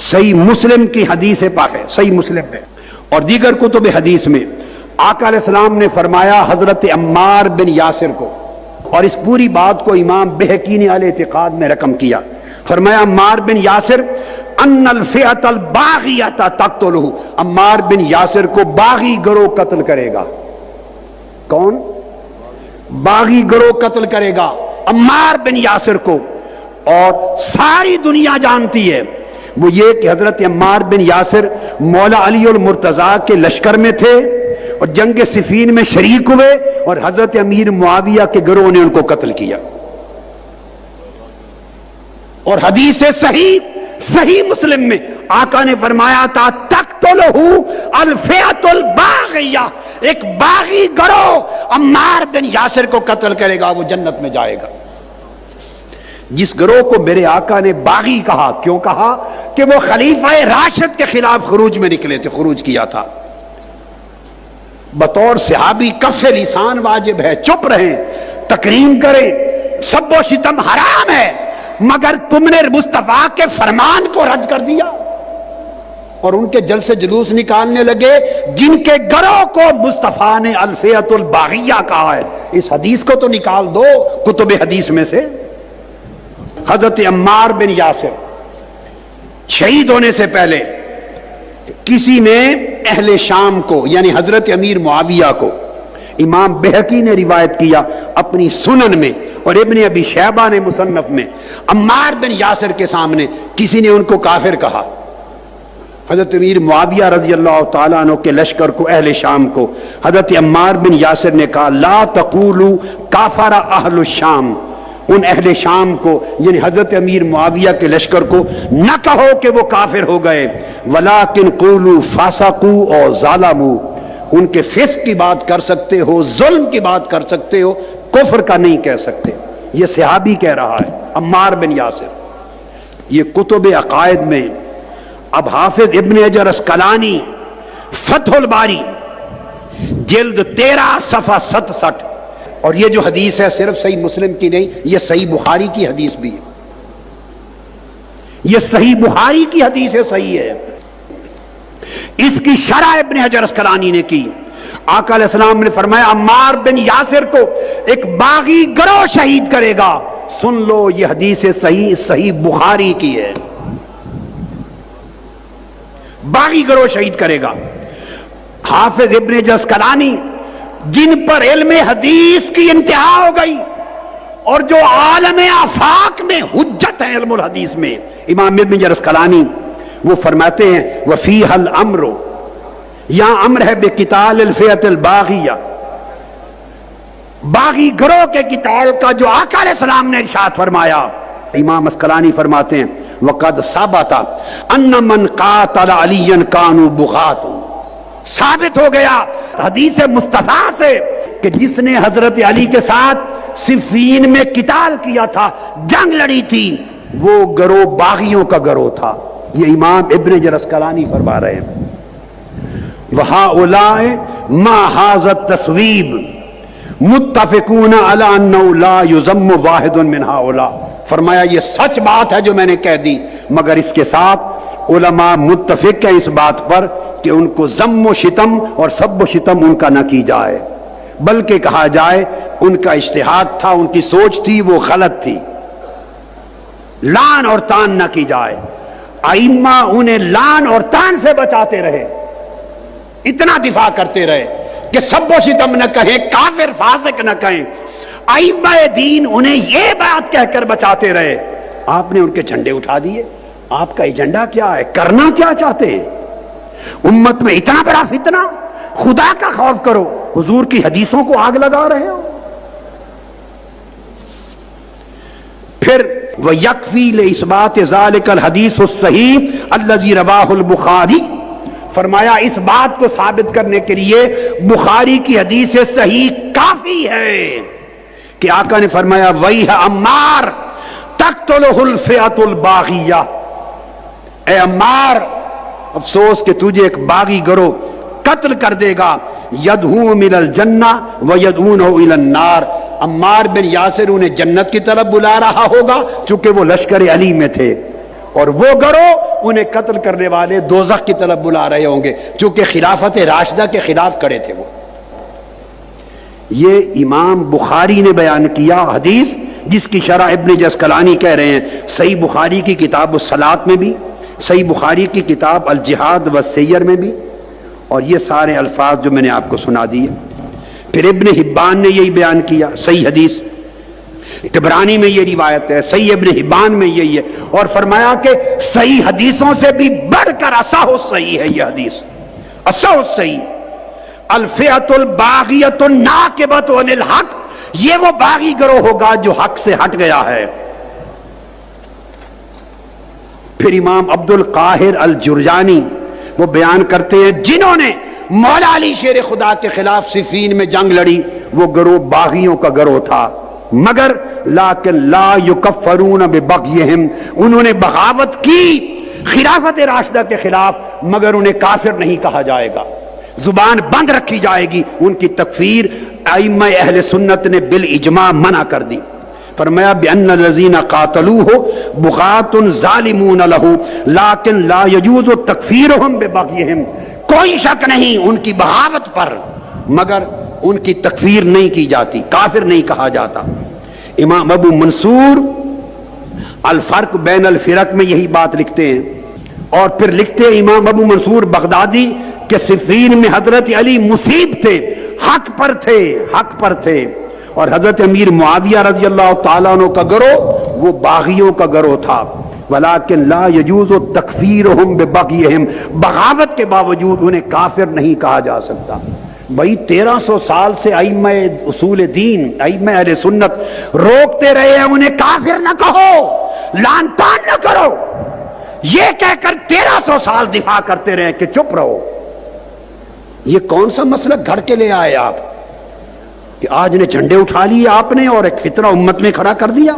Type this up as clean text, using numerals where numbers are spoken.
صحیح مسلم کی حدیث پاک ہے، صحیح مسلم میں اور دیگر کتب حدیث میں آقا علیہ السلام نے فرمایا حضرت عمار بن یاسر کو، اور اس پوری بات کو امام بہقی نے اہل اعتقاد میں رقم کیا، فرمایا عمار بن یاسر ان الفئۃ الباغیۃ تقتلہ، عمار بن یاسر کو باغی گروہ قتل کرے گا۔ کون؟ باغی گروہ قتل کرے گا عمار بن یاسر کو۔ اور ساری دنیا جانتی ہے وہ یہ کہ حضرت عمار بن یاسر مولا علی المرتضیٰ کے لشکر میں تھے اور جنگ صفین میں شریک ہوئے، اور حضرت امیر معاویہ کے گروہ نے ان کو قتل کیا۔ اور حدیث صحیح مسلم میں آقا نے فرمایا تھا تقتلہ الفئۃ الباغیہ، ایک باغی گروہ عمار بن یاسر کو قتل کرے گا، وہ جنت میں جائے گا۔ جس گروہ کو میرے آقا نے باغی کہا، کیوں کہا؟ کہ وہ خلیفہ راشد کے خلاف خروج میں نکلے تھے، خروج کیا تھا۔ بطور صحابی کف لسان واجب ہے، چپ رہیں، تکریم کریں، سب و شتم حرام ہے، مگر تم نے مصطفیٰ کے فرمان کو رد کر دیا اور ان کے جلسے جلوس نکالنے لگے جن کے گروہ کو مصطفیٰ نے الفئۃ الباغیہ کہا ہے۔ اس حدیث کو تو نکال دو کتب حدیث میں سے۔ حضرت عمار بن یاسر شہید ہونے سے پہلے کسی نے اہل شام کو یعنی حضرت امیر معاویہ کو، امام بہقی نے روایت کیا اپنی سنن میں اور ابن ابی شیبہ نے مصنف میں، عمار بن یاسر کے سامنے کسی نے ان کو کافر کہا۔ حضرت امیر معاویہ رضی اللہ تعالیٰ عنہ کے لشکر کو، اہل شام کو، حضرت عمار بن یاسر نے کہا لا تقولوا کافر اہل الشام، ان اہل شام کو یعنی حضرت امیر معاویہ کے لشکر کو نہ کہو کہ وہ کافر ہو گئے، ولیکن قولوا فاسقوا اور ظالموا، ان کے فسق کی بات کر سکتے ہو، ظلم کی بات کر سکتے ہو، کفر کا نہیں کہہ سکتے۔ یہ صحابی کہہ رہا ہے عمار بن یاسر۔ یہ کتب عقائد میں اب حافظ ابن حجر اسقلانی فتح الباری جلد 13 صفحہ 67، اور یہ جو حدیث ہے صرف صحیح مسلم کی نہیں، یہ صحیح بخاری کی حدیث بھی ہے، یہ صحیح بخاری کی حدیث ہے، صحیح ہے۔ اس کی شرح ابن حجر اسقلانی نے کی۔ آقا علیہ السلام نے فرمایا عمار بن یاسر کو ایک باغی گروہ شہید کرے گا۔ سن لو یہ حدیث صحیح بخاری کی ہے، باغی گروہ شہید کرے گا۔ حافظ ابن حجر اسقلانی جن پر علم حدیث کی انتہا ہو گئی اور جو عالم آفاق میں حجت ہے علم الحدیث میں، امام ابن حجر اسقلانی وہ فرماتے ہیں وفیہ الامر، یہاں امر ہے بقتال الفئۃ الباغیہ، باغی گروہ کے قتال کا جو آقا علیہ السلام نے ارشاد فرمایا۔ امام اسقلانی فرماتے ہیں وقد ثبت ان من قاتل علیا کانوا بغاة، ثابت ہو گیا حدیث مستفیٰ سے کہ جس نے حضرت علی کے ساتھ صفین میں قتال کیا تھا، جنگ لڑی تھی، وہ گروہ باغیوں کا گروہ تھا۔ یہ امام ابن حجر اسقلانی فرما رہے ہیں وَهَؤُلَاءِ مَا هَذَا التَّصْوِيبِ مُتَّفِقُونَ عَلَىٰ أَنَّهُ لَا يُذَمُّ وَاحِدٌ مِّنْ هَؤُلَاءِ، فرمایا یہ سچ بات ہے جو میں نے کہہ دی، مگر اس کے ساتھ علماء متفق ہیں اس بات پر کہ ان کو ذم و شتم اور سب و شتم ان کا نہ کی جائے، بلکہ کہا جائے ان کا اجتہاد تھا، ان کی سوچ تھی، وہ غلط تھی، لعن اور تان نہ کی جائے۔ ائمہ انہیں لعن اور تان سے بچاتے رہے، اتنا دفاع کرتے رہے کہ سب و شتم نہ کہیں، کافر فاسق نہ کہیں، ائمہ دین انہیں یہ بات کہہ کر بچاتے رہے۔ آپ نے ان کے جھنڈے اٹھا دیے۔ آپ کا ایجنڈا کیا ہے؟ کرنا کیا چاہتے ہیں؟ امت میں اتنا بڑا فتنہ، خدا کا خوف کرو، حضور کی حدیثوں کو آگ لگا رہے ہو۔ پھر وَيَكْفِي لِإِثْبَاتِ ذَلِكَ الْحَدِيثُ الصَّحِيحُ الَّذِي رَوَاهُ الْبُخَارِي، فرمایا اس بات کو ثابت کرنے کے لیے بخاری کی حدیث صحیح کافی ہے کہ آقا نے فرمایا وَيْحَ عَمَّارَ تَقْتُلُهُ الْفِئَةُ الْبَاغِيَّةُ، اے عمار افسوس کہ تجھے ایک باغی گروہ قتل کر دے گا، یدعو من الجنہ ویدعونہ الی النار، عمار بن یاسر انہیں جنت کی طرف بلا رہا ہوگا چونکہ وہ لشکر علی میں تھے، اور وہ گروہ انہیں قتل کرنے والے دوزخ کی طرف بلا رہے ہوں گے، چونکہ خلافت راشدہ کے خلاف کھڑے تھے وہ۔ یہ امام بخاری نے بیان کیا حدیث، جس کی شرح ابن جسکلانی کہہ رہے ہیں صحیح بخاری کی کتاب الصلاۃ میں بھی، صحیح بخاری کی کتاب الجہاد والسیر میں بھی، اور یہ سارے الفاظ جو میں نے آپ کو سنا دیے۔ پھر ابن حبان نے یہی بیان کیا، صحیح حدیث، طبرانی میں یہ روایت ہے، صحیح ابن حبان میں یہی ہے، اور فرمایا کہ صحیح حدیثوں سے بھی بڑھ کر اصح صحیح ہے یہ حدیث، اصح صحیح۔ الفئۃ الباغیۃ الناکبۃ عن الحق، یہ وہ باغی گروہ ہوگا جو حق سے ہٹ گیا ہے۔ پھر امام عبد القاہر الجرجانی وہ بیان کرتے ہیں جنہوں نے مولا علی شیر خدا کے خلاف صفین میں جنگ لڑی، وہ گروہ باغیوں کا گروہ تھا، مگر لیکن لا یکفرون ببغیہم، انہوں نے بغاوت کی خلافت راشدہ کے خلاف، مگر انہیں کافر نہیں کہا جائے گا، زبان بند رکھی جائے گی، ان کی تکفیر ائمہ اہل سنت نے بالاجماع منع کر دی۔ فرمایا بِأَنَّ الَّذِينَ قَاتَلُوهُ بُغَاةٌ ظَالِمُونَ لَهُ لَكِنْ لَا يَجُوزُ تَكْفِيرُهُمْ بِبَغْيِهِمْ، کوئی شک نہیں ان کی بغاوت پر، مگر ان کی تکفیر نہیں کی جاتی، کافر نہیں کہا جاتا۔ امام ابو منصور الفرق بین الفرق میں یہی بات لکھتے ہیں، اور پھر لکھتے ہیں امام ابو منصور بغدادی کہ صفین میں حضرت علی مصیب تھے، حق پر تھے، حق پر تھے، اور حضرت امیر معاویہ رضی اللہ تعالیٰ عنہ کا گروہ وہ باغیوں کا گروہ تھا۔ ولیکن لا یجوز تکفیرہم ببغیہم، بغاوت کے باوجود انہیں کافر نہیں کہا جا سکتا۔ بھائی 1300 سال سے ائمہ اصول دین، ائمہ اہل سنت روکتے رہے ہیں انہیں کافر نہ کہو، لعن طعن نہ کرو، یہ کہہ کر 1300 سال دفاع کرتے رہے کہ چپ رہو۔ یہ کون سا مسلک گھڑ کے لے آئے آپ کہ آج نے جھنڈے اٹھا لیے آپ نے اور ایک فتنہ امت میں کھڑا کر دیا؟